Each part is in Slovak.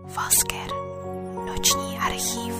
Vosker. Noční archív.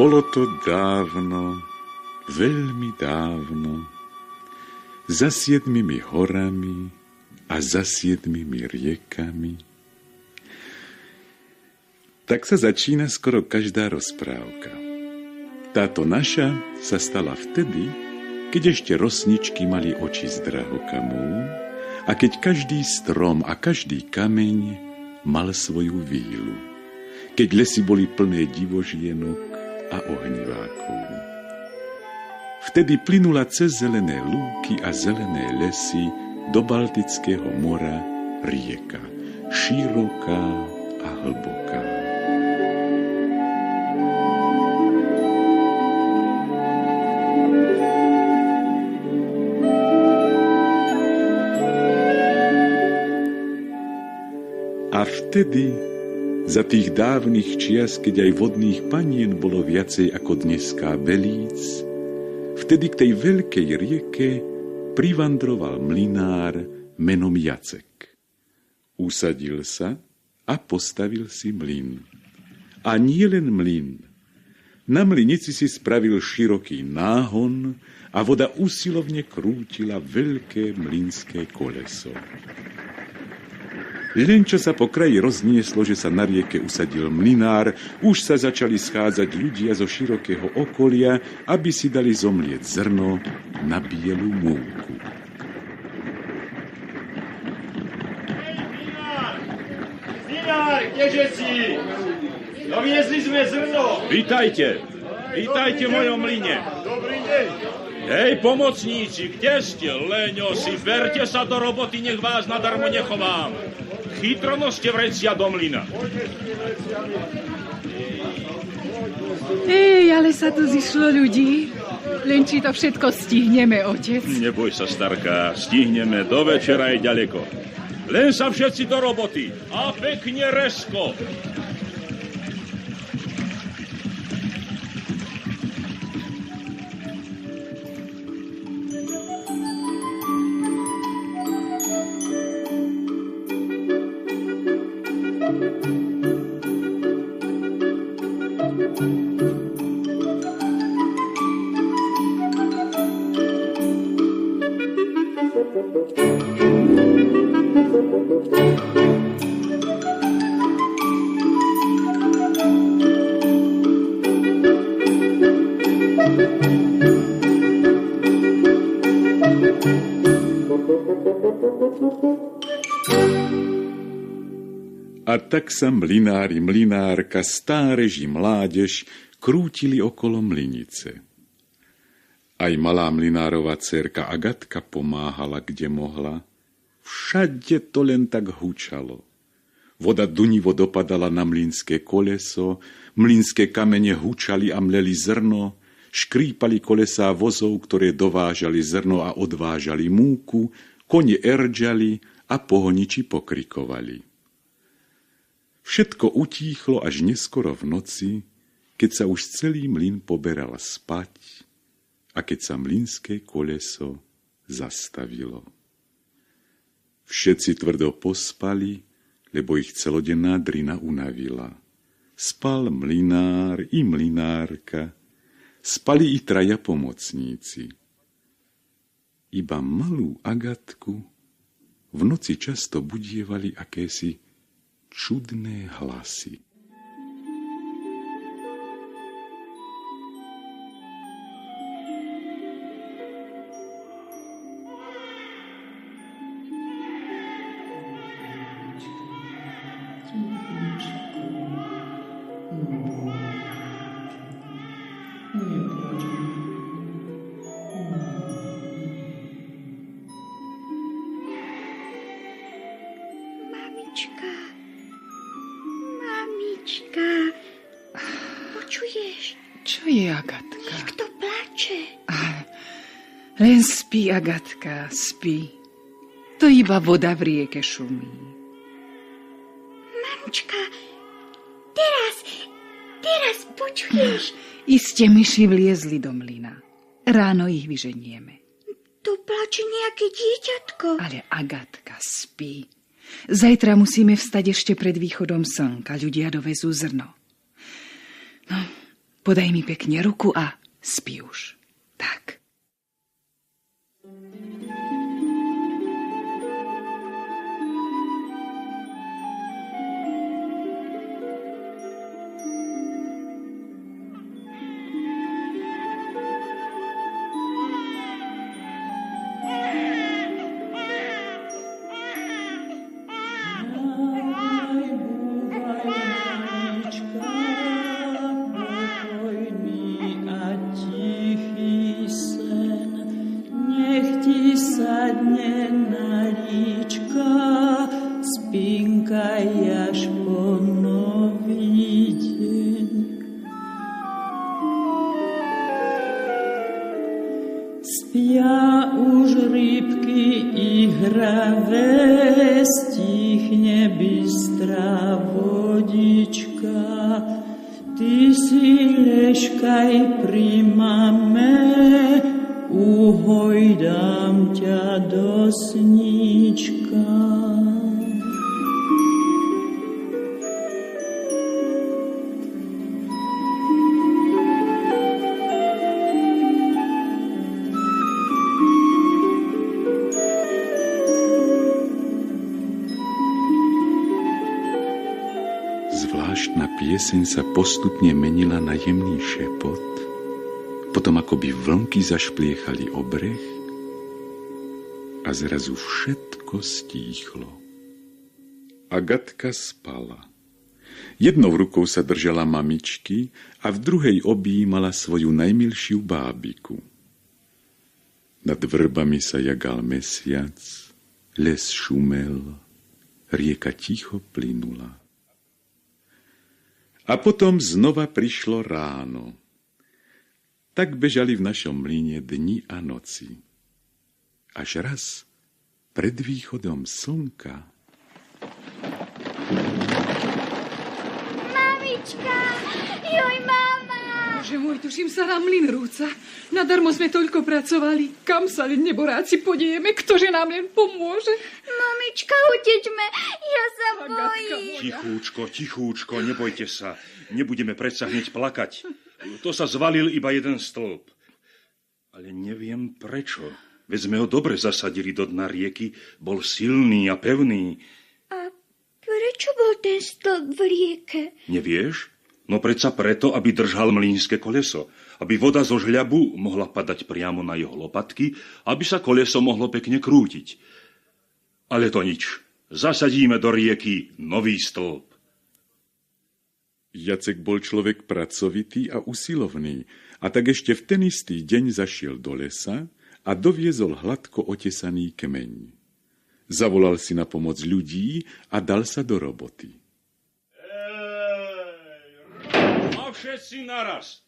Bolo to dávno, veľmi dávno, za 7 horami a za 7 riekami. Tak sa začína skoro každá rozprávka. Táto naša sa stala vtedy, keď ešte rosničky mali oči z drahokamov a keď každý strom a každý kameň mal svoju vílu. Keď lesy boli plné divožienok a ohnivákov. Vtedy plynula cez zelené lúky a zelené lesy do Baltického mora rieka, široká a hlboká. A vtedy, za tých dávnych čias, keď aj vodných panien bolo viacej ako dneská belíc, vtedy k tej veľkej rieke privandroval mlynár menom Jacek. Usadil sa a postavil si mlyn. A nie len mlyn. Na mlynici si spravil široký náhon a voda usilovne krútila veľké mlynské koleso. Len čo sa po kraji roznieslo, že sa na rieke usadil mlynár, už sa začali schádzať ľudia zo širokého okolia, aby si dali zomlieť zrno na bielu múku. Mlynár, kdeže si? Doviezli sme zrno. Vítajte v mojom mlyne. Dobrý deň. Hej, pomocníci, kde ste? Leňosi, berte sa do roboty, nech vás nadarmo nechovám. Chytro noste vrecia do mlyna. Ale sa tu zišlo ľudí. Len či to všetko stihneme, otec. Neboj sa, starka, stihneme, do večera je ďaleko. Len sa všetci do roboty a pekne rezko. A tak sa mlynári, mlynárka, stárež i mládež krútili okolo mlynice. Aj malá mlynárová dcérka Agatka pomáhala, kde mohla. Všade to len tak hučalo. Voda dunivo dopadala na mlynské koleso, mlynské kamene hučali a mleli zrno, škrípali kolesá vozov, ktoré dovážali zrno a odvážali múku, kone erdžali a pohoniči pokrikovali. Všetko utíchlo až neskoro v noci, keď sa už celý mlyn poberal spať a keď sa mlynské koleso zastavilo. Všetci tvrdo pospali, lebo ich celodenná drina unavila. Spal mlynár i mlynárka, spali i traja pomocníci. Iba malú Agatku v noci často budievali akési čudné hlasy. Mamička, počuješ? Čo je, Agatka? Niekto plače. Len spí, Agatka, spí. To iba voda v rieke šumí. Mamička, teraz počuješ? Iste myši vliezli do mlyna. Ráno ich vyženieme. Tu plače nejaké dieťatko. Ale Agatka spí. Zajtra musíme vstať ešte pred východom slnka. Ľudia dovezú zrno. No, podaj mi pekne ruku a spí už. Tak. Spia už rybky ihravé, stichne bystrá vodička. Ty si ležkaj pri mame, uhojdám ťa do sníčka. Zvláštna pieseň sa postupne menila na jemný šepot, potom akoby vlnky zašpliechali o breh a zrazu všetko stíchlo. Agatka spala. Jednou rukou sa držala mamičky a v druhej objímala svoju najmilšiu bábiku. Nad vrbami sa jagal mesiac, les šumel, rieka ticho plynula. A potom znova prišlo ráno. Tak bežali v našom mlyne dni a noci. Až raz, pred východom slnka... Mamička! Joj, mama! Bože môj, tuším sa nám mlyn rúca. Nadarmo sme toľko pracovali. Kam sa len neboráci podieme? Ktože nám len pomôže? Mamička, uteďme. Ja sa bojím. Tichúčko, nebojte sa. Nebudeme predsa hneď plakať. To sa zvalil iba jeden stĺp. Ale neviem prečo. Veď sme ho dobre zasadili do dna rieky. Bol silný a pevný. A prečo bol ten stĺp v rieke? Nevieš? No predsa preto, aby držal mlynské koleso. Aby voda zo žľabu mohla padať priamo na jeho lopatky, aby sa koleso mohlo pekne krútiť. Ale to nič. Zasadíme do rieky nový stĺp. Jacek bol človek pracovitý a usilovný a tak ešte v ten istý deň zašiel do lesa a doviezol hladko otesaný kmeň. Zavolal si na pomoc ľudí a dal sa do roboty. A všetci naraz.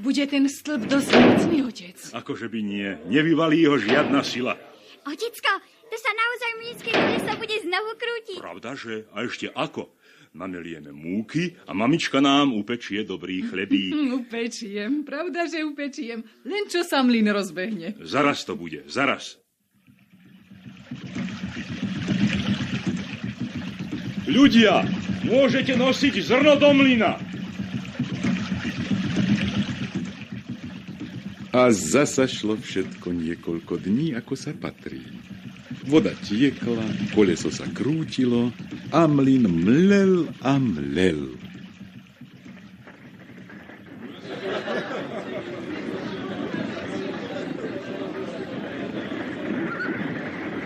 Bude ten stĺp dosť mocný, otec? Akože by nie. Nevyvalí ho žiadna sila. Otecko, to sa naozaj mlynské koleso bude znovu krútiť. Pravdaže? A ešte ako? Namelieme múky a mamička nám upečie dobrý chlebík. Upečiem, pravda, že upečiem. Len čo sa mlyn rozbehne. Zaraz to bude, zaraz. Ľudia, môžete nosiť zrno do mlyna. A zasa šlo všetko niekoľko dní, ako sa patrí. Voda tiekla, koleso sa krútilo a mlyn mlel a mlel.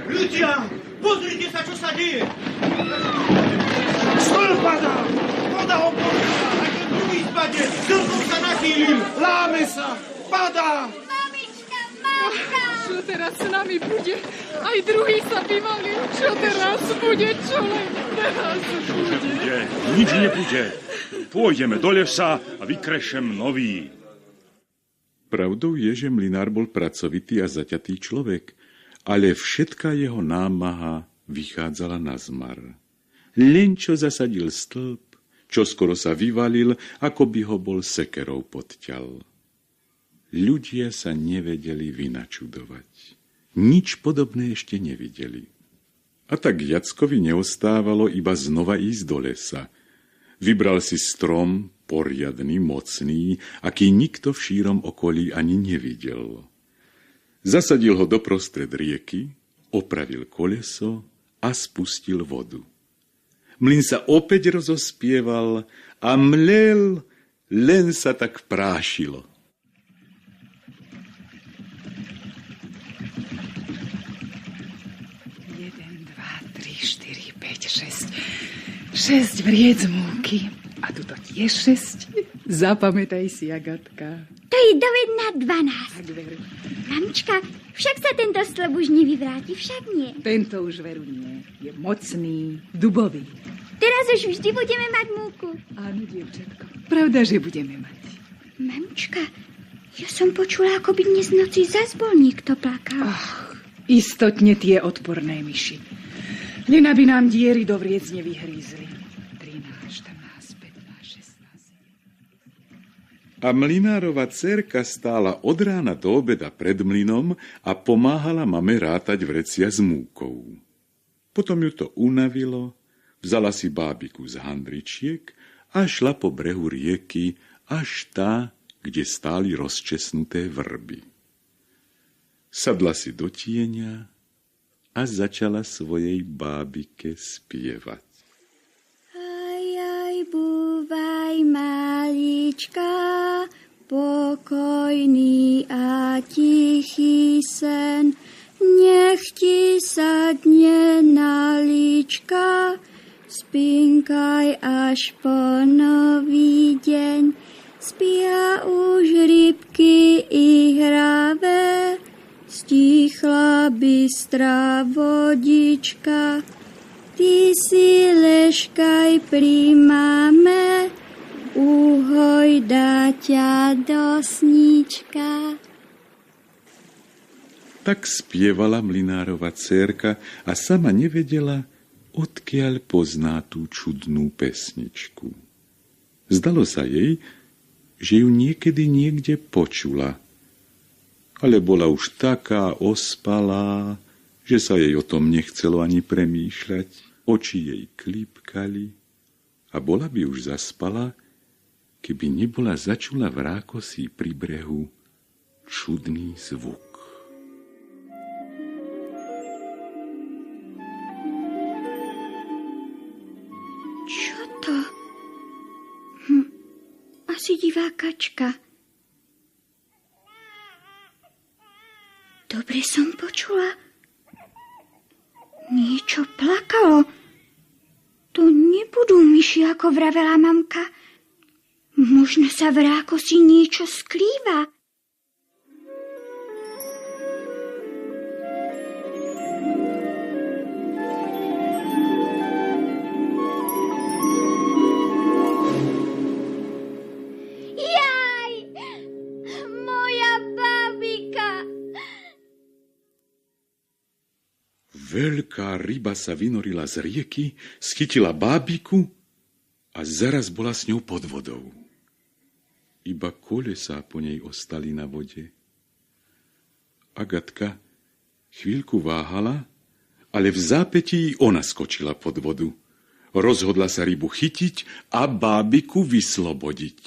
Ľudia, pozrite sa, čo sa deje! Stĺp padá! Voda ho požrala! A ten druhý spadne! Stĺpom sa nachýlil! Láme sa! Padá! Mamička, mamka! Čo teraz s nami bude? Aj druhý sa vyvalil. Čo teraz bude? Čo len teraz bude? Nič nebude. Pôjdeme do lesa a vykrešem nový. Pravdou je, že mlynár bol pracovitý a zaťatý človek, ale všetká jeho námaha vychádzala na zmar. Len čo zasadil stĺp, čo skoro sa vyvalil, ako by ho bol sekerou podťal. Ľudia sa nevedeli vynačudovať. Nič podobné ešte nevideli. A tak Jackovi neostávalo iba znova ísť do lesa. Vybral si strom, poriadny, mocný, aký nikto v šírom okolí ani nevidel. Zasadil ho doprostred rieky, opravil koleso a spustil vodu. Mlyn sa opäť rozospieval a mlel, len sa tak prášilo. Šesť vriec múky. A tuto tiež 6. Zapamätaj si, Agatka. To je dovedná 12. Tak veru. Mamička, však sa tento stĺp už nevyvráti, však nie. Tento už veru nie. Je mocný, dubový. Teraz už vždy budeme mať múku. Áno, dievčatko. Pravda, že budeme mať. Mamička, ja som počula, ako by dnes v noci zas bol niekto plakal. Istotne tie odporné myši. Len aby nám diery do vriec nevyhrízli. 13, 14, 15, 16. A mlynárova dcérka stála od rána do obeda pred mlynom a pomáhala mame rátať vrecia s múkou. Potom ju to unavilo, vzala si bábiku z handričiek a šla po brehu rieky až tá, kde stáli rozčesnuté vrby. Sadla si do tieňa a začala svojej bábike spievať. Aj, búvaj, malička, pokojný a tichý sen, nech ti sadne na líčka, spinkaj až po nový deň, spia už rybky i hráve, stichla bystrá vodička, ty si leškaj pri máme, uhojda ťa do sníčka. Tak spievala mlynárova dcérka a sama nevedela, odkiaľ pozná tú čudnú pesničku. Zdalo sa jej, že ju niekedy niekde počula, ale bola už taká ospalá, že sa jej o tom nechcelo ani premýšľať. Oči jej klípkali a bola by už zaspala, keby nebola začula v rákosí pri brehu čudný zvuk. Čo to? Asi divá kačka. Dobre som počula. Niečo plakalo. To nebudú myši, ako vravela mamka. Možno sa v rákosi niečo skrýva. Jaj! Moja bábika! Veľká ryba sa vynorila z rieky, schytila bábiku a zaraz bola s ňou pod vodou. Iba kolesá po nej ostali na vode. Agatka chvíľku váhala, ale v zápätí ona skočila pod vodu. Rozhodla sa rybu chytiť a bábiku vyslobodiť.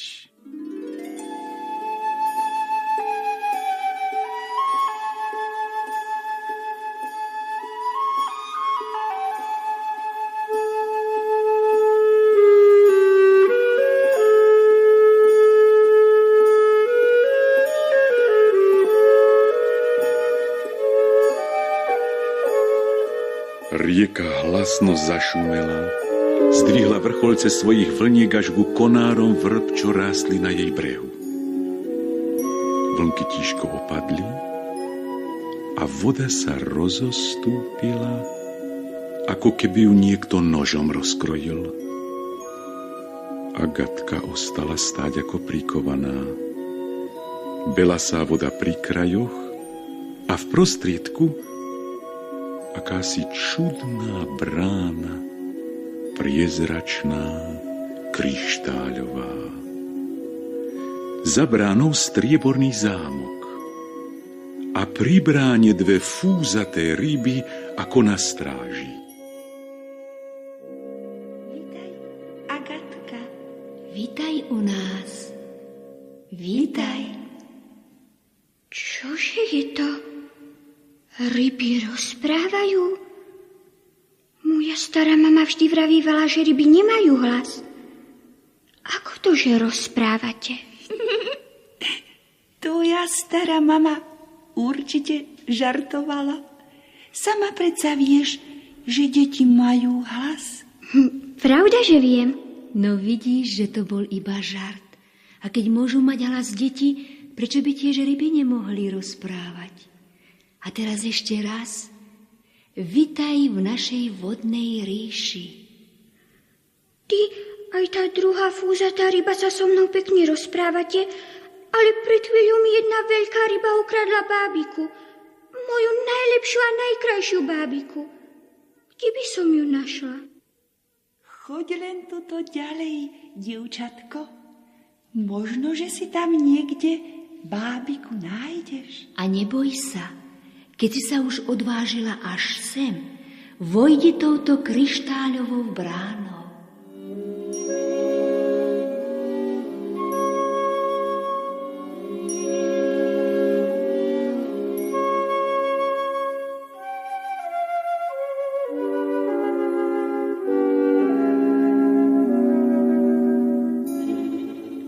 Rieka hlasno zašumela, zdvihla vrcholce svojich vlniek až ku konárom vrb, čo rástli na jej brehu. Vlnky tiško opadli a voda sa rozostúpila, ako keby ju niekto nožom rozkrojil. Agatka ostala stáť ako prikovaná. Belasá voda pri krajoch a v prostriedku akási čudná brána, priezračná, kryštáľová. Za bránou strieborný zámok a pri bráne dve fúzaté ryby ako na stráži. Vítaj, Agatka. Vítaj u nás. Vítaj. Čože je to? Ryby rozprávajú? Moja stará mama vždy vravívala, že ryby nemajú hlas. Ako to, že rozprávate? Tvoja stará mama určite žartovala. Sama predsa vieš, že deti majú hlas. Pravda, že viem. No vidíš, že to bol iba žart. A keď môžu mať hlas deti, prečo by tiež ryby nemohli rozprávať? A teraz ešte raz. Vitaj v našej vodnej ríši. Ty aj tá druhá fúzatá ryba sa so mnou pekne rozprávate, ale pred chvíľou mi jedna veľká ryba ukradla bábiku. Moju najlepšiu a najkrajšiu bábiku. Kde by som ju našla? Choď len tuto ďalej, dievčatko. Možno, že si tam niekde bábiku nájdeš. A neboj sa, keď si sa už odvážila až sem, vojdi touto kryštáľovou bránou.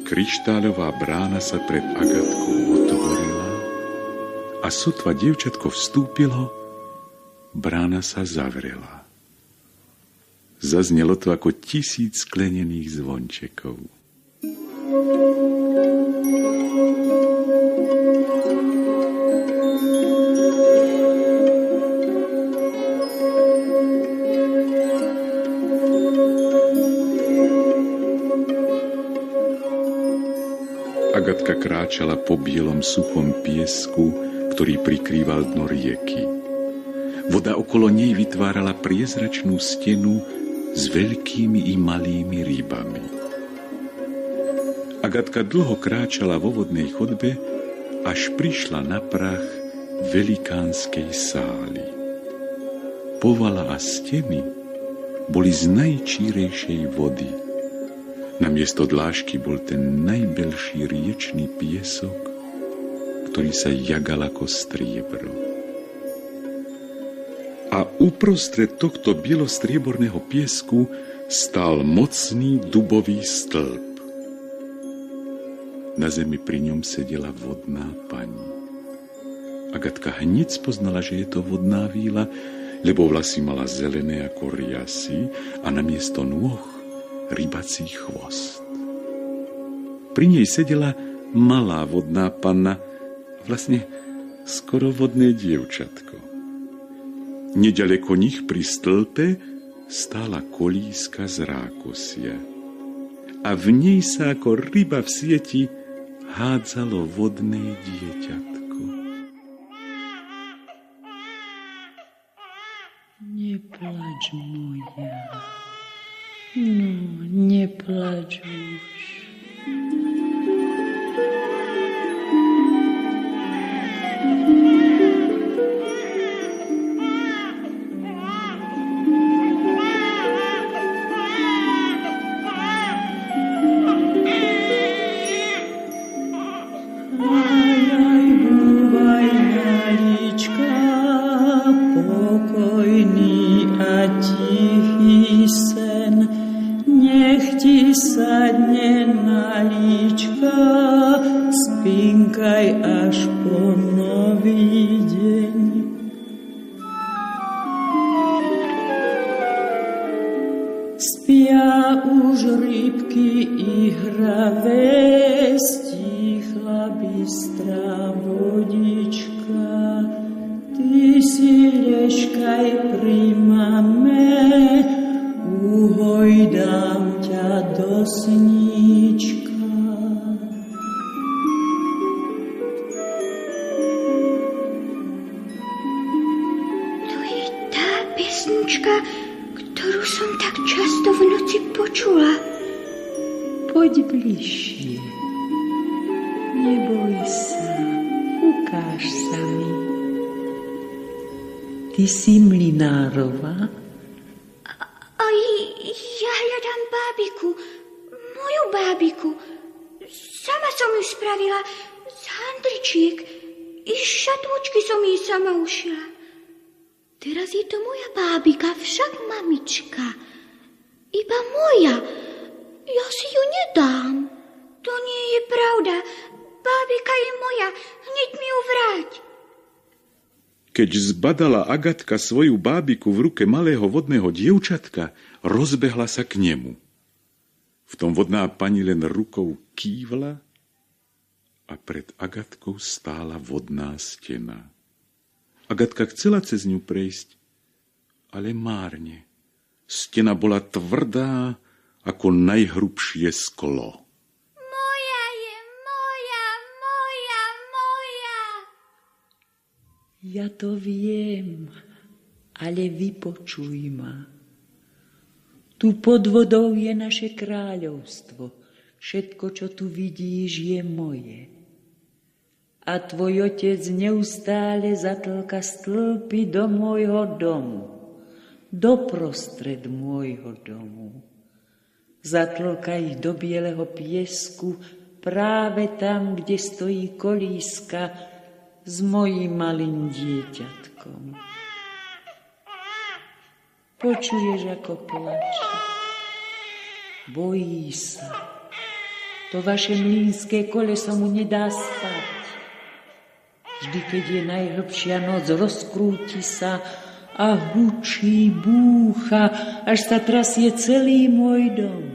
Kryštáľová brána sa pred Agatkou otvorila a sotva dievčatko vstúpilo, brána sa zavrela. Zaznelo to ako 1000 sklenených zvončekov. Agatka kráčala po bielom suchom piesku, ktorý prikrýval dno rieky. Voda okolo nej vytvárala priezračnú stenu s veľkými i malými rybami. Agatka dlho kráčala vo vodnej chodbe, až prišla na prach velikánskej sály. Povala a steny boli z najčírejšej vody. Namiesto dlášky bol ten najbelší riečný piesok, ktorý sa jagal ako striebro. A uprostred tohto bielostrieborného piesku stál mocný dubový stĺp. Na zemi pri ňom sedela vodná pani. Agatka hneď spoznala, že je to vodná víla, lebo vlasy mala zelené ako riasy a namiesto nôh rybací chvost. Pri nej sedela malá vodná panna, vlastne skoro vodné dievčatko. Neďaleko nich pri stĺpe stála kolíska z rákosia a v nej sa ako ryba v sieti hádzalo vodné dieťatko. Neplač moja. No, neplač už. Pokojný a tichý sen, nech ti sadne pravé stíchla bystrá vodička, ty si leškaj pri mame, uhojdám ťa do sníčka. To je tá pesnička, ktorú som tak často v noci počula. Poď bližšie, neboj sa, ukáž sa mi. Ty si Mlynárova? Aj ja hľadám bábiku, moju bábiku. Sama som ju spravila z handričiek i šatôčky som jej sama ušila. Teraz je to moja bábika, však mamička. Iba moja. Ja si ju nedám. To nie je pravda. Bábika je moja. Hneď mi ju vráť. Keď zbadala Agatka svoju bábiku v ruke malého vodného dievčatka, rozbehla sa k nemu. V tom vodná pani len rukou kývla a pred Agatkou stála vodná stena. Agatka chcela cez ňu prejsť, ale márne. Stena bola tvrdá ako najhrubšie sklo. Moja je, moja, moja, moja. Ja to viem, ale vypočuj ma. Tu pod vodou je naše kráľovstvo. Všetko, čo tu vidíš, je moje. A tvoj otec neustále zatlka stĺpy do môjho domu, doprostred môjho domu. Zatlka ich do bieleho piesku, práve tam, kde stojí kolíska s mojím malým dieťatkom. Počuješ, ako plače? Bojí sa. To vaše mlynské koleso mu nedá spať. Vždy, keď je najhlbšia noc, rozkrúti sa a hučí, búcha, až sa trasie celý môj dom.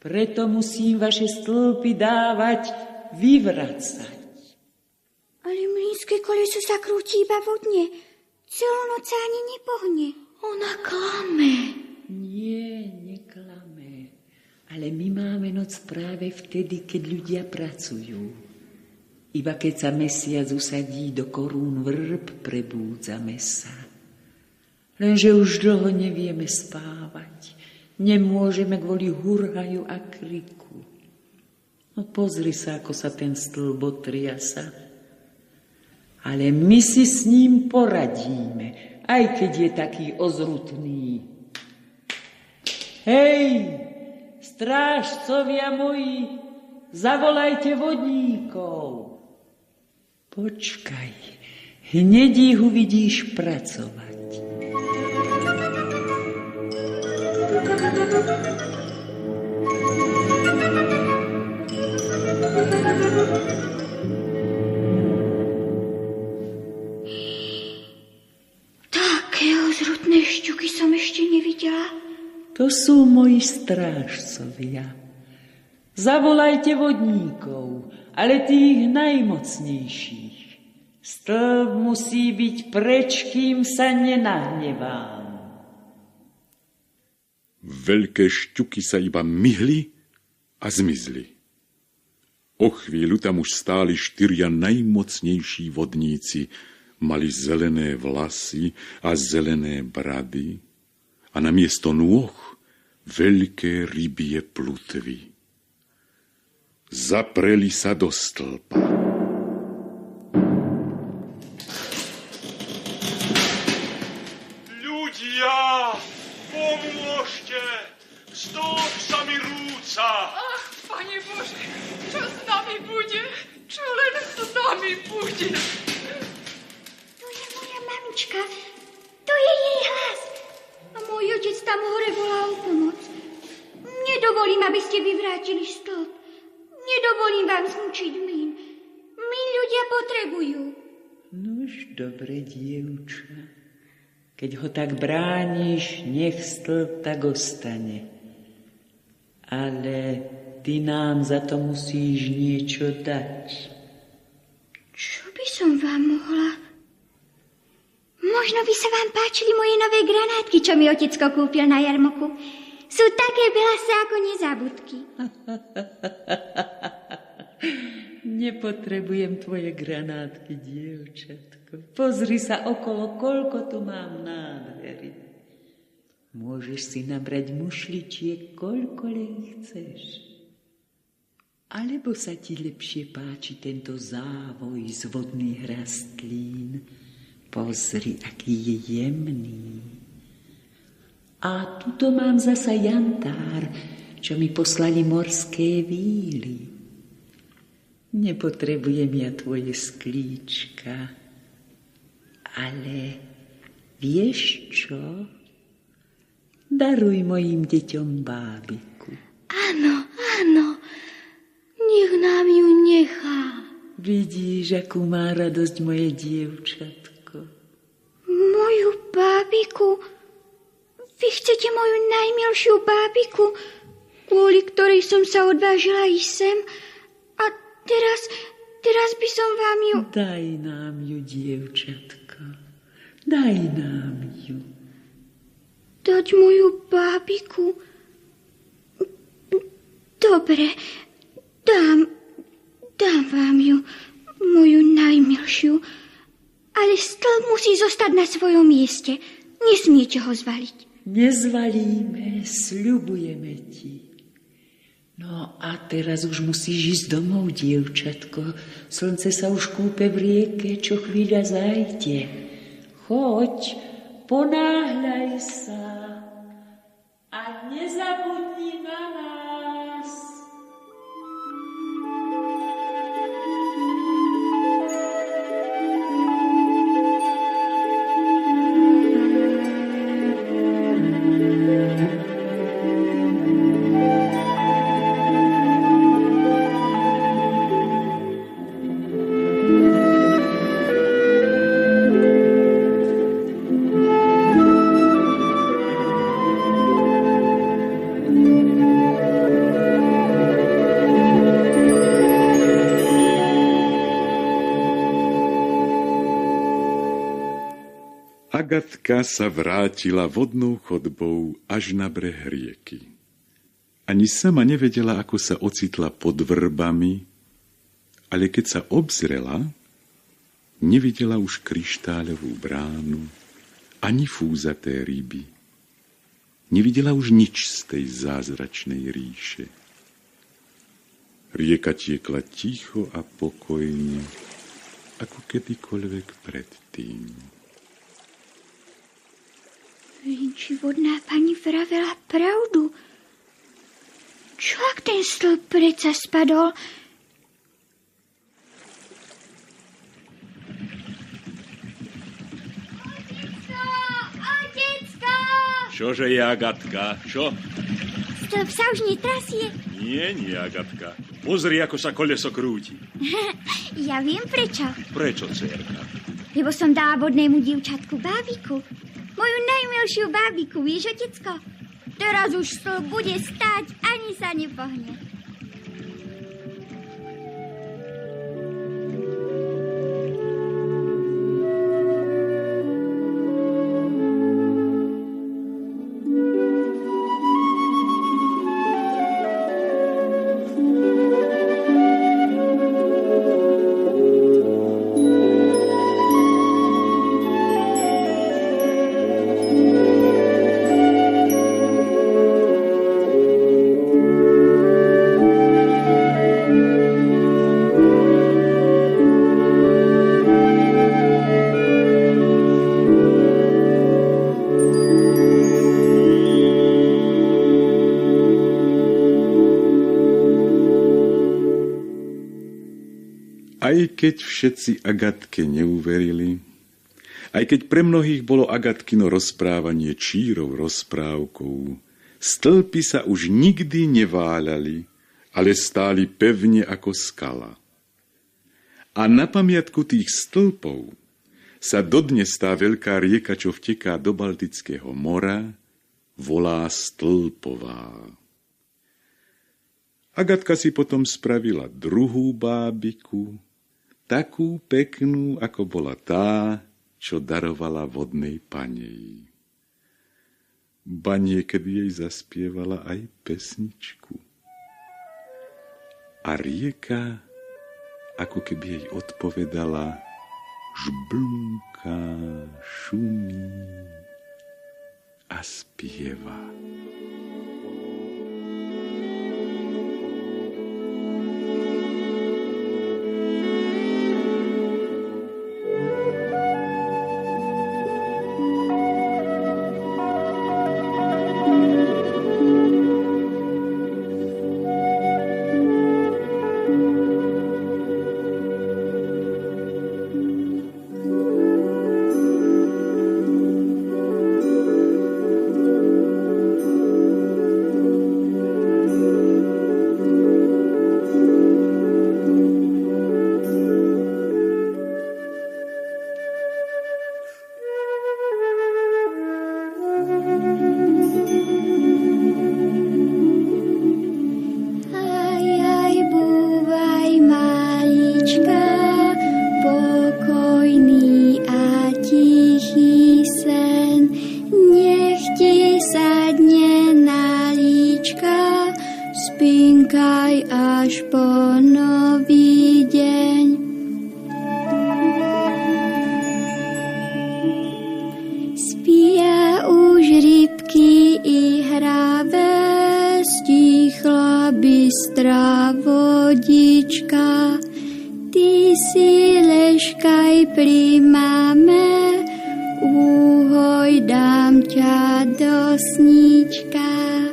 Preto musím vaše stĺpy dávať, vyvracať. Ale mlynské koleso sa krúti iba vodne. Celú noc sa ani nepohne. Ona klame. Nie, neklame. Ale my máme noc práve vtedy, keď ľudia pracujú. Iba keď sa mesiac usadí do korún vrb, prebúdzame sa. Lenže už dlho nevieme spávať. Nemôžeme kvôli hurhaju a kriku. No pozri sa, ako sa ten stĺb otriasa. Ale my si s ním poradíme, aj keď je taký ozrutný. Hej, strážcovia moji, zavolajte vodníkov. Počkaj, hneď ich uvidíš pracovať. Také ozrutné šťuky som ešte nevidela. To sú moji strážcovia. Zavolajte vodníkov, ale tých najmocnejších. Stĺp musí byť preč, kým sa nenahnevám. Veľké šťuky sa iba myhli a zmizli. O chvíľu tam už stáli 4 najmocnejší vodníci, mali zelené vlasy a zelené brady a namiesto nôh veľké rybie plutvy. Zapreli sa do stĺpa. Ľudia, pomôžte! Stĺp sa mi rúca! Ach, Pane Bože, čo s nami bude? Čo len s nami bude? To je moja mamička. To je jej hlas. A môj otec tam hore volá o pomoc. Nedovolím, aby ste vyvrátili stĺp. Nedovolím vám zničiť mlyn. Mlyn ľudia potrebujú. Nuž, dobre, dievča. Keď ho tak brániš, nech stĺp tak ostane. Ale ty nám za to musíš niečo dať. Čo by som vám mohla? Možno by sa vám páčili moje nové granátky, čo mi otecko kúpil na jarmoku. Sú také belasé ako nezabudky. Nepotrebujem tvoje granátky, dievčatko. Pozri sa okolo, koľko tu mám nádhery. Môžeš si nabrať mušličiek, koľko len chceš. Alebo sa ti lepšie páči tento závoj z vodných rastlín. Pozri, aký je jemný. A tuto mám zasa jantár, čo mi poslali morské víly. Nepotrebujem ja tvoje sklíčka, ale vieš čo? Daruj mojim deťom bábiku. Áno, áno, nech nám ju nechá. Vidíš, akú má radosť moje dievčatko. Moju bábiku? Vy chcete moju najmilšiu bábiku, kvôli ktorej som sa odvážila ísť sem? A teraz by som vám ju... Daj nám ju, dievčatko. Daj nám ju. Dať moju bábiku? Dobre, dám vám ju, moju najmilšiu. Ale stĺp musí zostať na svojom mieste. Nesmiete ho zvaliť. Nezvalíme, sľubujeme ti. No a teraz už musíš ísť domov, dievčatko. Slnce sa už kúpe v rieke, čo chvíľa zajde. Choď, ponáhľaj sa a nezabudni na nás. Agatka sa vrátila vodnou chodbou až na breh rieky. Ani sama nevedela, ako sa ocitla pod vrbami, ale keď sa obzrela, nevidela už kryštáľovú bránu, ani fúzaté ryby. Nevidela už nič z tej zázračnej ríše. Rieka tiekla ticho a pokojne, ako kedykoľvek predtým. Či vodná pani vravela pravdu? Čo ak ten stĺp predsa spadol? Otecko! Čože je, Agatka? Čo? Stĺp sa už netrasie. Nie, Agatka. Pozri, ako sa koleso krúti. Ja viem prečo. Prečo, dcérka? Lebo som dala vodnému dievčatku bábiku. Moju najmilšiu bábiku, vieš, otecko? Teraz už stĺp bude stáť, ani sa nepohne. Aj keď všetci Agatke neuverili, aj keď pre mnohých bolo Agatkino rozprávanie čírou rozprávkou, stĺpy sa už nikdy neváľali, ale stáli pevne ako skala. A na pamiatku tých stĺpov sa dodnes tá veľká rieka, čo vteká do Baltického mora, volá Stĺpová. Agatka si potom spravila druhú bábiku, takú peknú, ako bola tá, čo darovala vodnej panej. Ba niekedy jej zaspievala aj pesničku. A rieka, ako keby jej odpovedala, žblnká, šumí a spieva. Uhoj, dám ťa do sníčka.